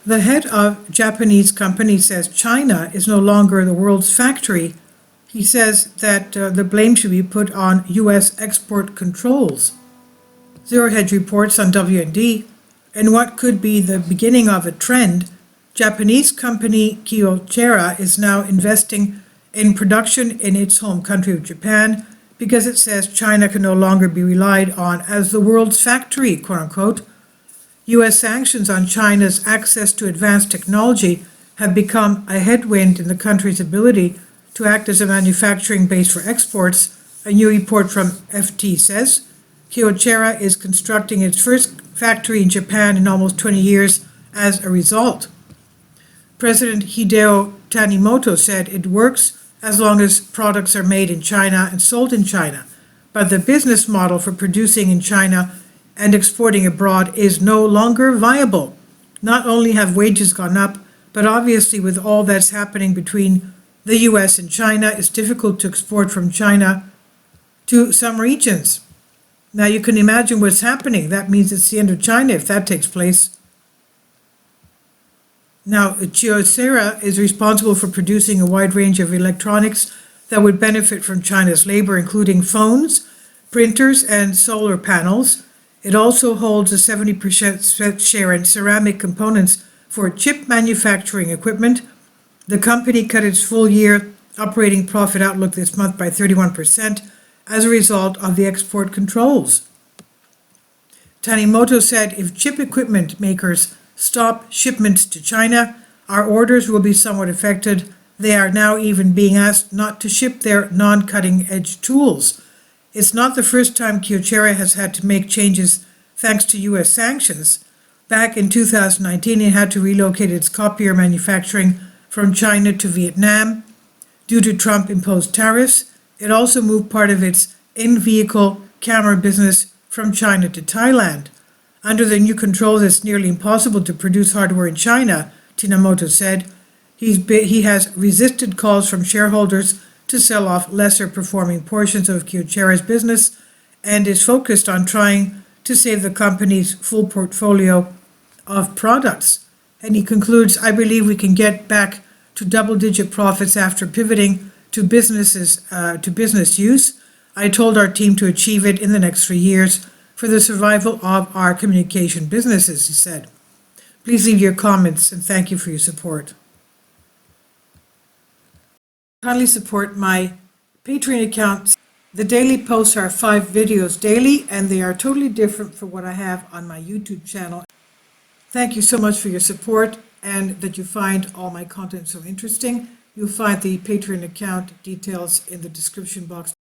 The head of Japanese company says China is no longer the world's factory. He says that the blame should be put on U.S. export controls. Zero Hedge reports on WND, and what could be the beginning of a trend, Japanese company Kyocera is now investing in production in its home country of Japan because it says China can no longer be relied on as the world's factory, quote-unquote. U.S. sanctions on China's access to advanced technology have become a headwind in the country's ability to act as a manufacturing base for exports, a new report from FT says. Kyocera is constructing its first factory in Japan in almost 20 years as a result. President Hideo Tanimoto said it works as long as products are made in China and sold in China, but the business model for producing in China and exporting abroad is no longer viable. Not only have wages gone up, but obviously with all that's happening between the US and China, it's difficult to export from China to some regions. Now you can imagine what's happening. That means it's the end of China if that takes place. Now, Kyocera is responsible for producing a wide range of electronics that would benefit from China's labor, including phones, printers, and solar panels. It also holds a 70% share in ceramic components for chip manufacturing equipment. The company cut its full-year operating profit outlook this month by 31% as a result of the export controls. Tanimoto said if chip equipment makers stop shipments to China, our orders will be somewhat affected. They are now even being asked not to ship their non-cutting edge tools. It's not the first time Kyocera has had to make changes thanks to U.S. sanctions. Back in 2019, it had to relocate its copier manufacturing from China to Vietnam due to Trump-imposed tariffs. It also moved part of its in-vehicle camera business from China to Thailand. Under the new controls, it's nearly impossible to produce hardware in China, Tanimoto said. He has resisted calls from shareholders to sell off lesser performing portions of Kyocera's business and is focused on trying to save the company's full portfolio of products. And he concludes, I believe we can get back to double-digit profits after pivoting to business use. I told our team to achieve it in the next 3 years for the survival of our communication businesses, he said. Please leave your comments and thank you for your support. Kindly support my Patreon account. The daily posts are 5 videos daily and they are totally different from what I have on my YouTube channel. Thank you so much for your support and that you find all my content so interesting. You'll find the Patreon account details in the description box.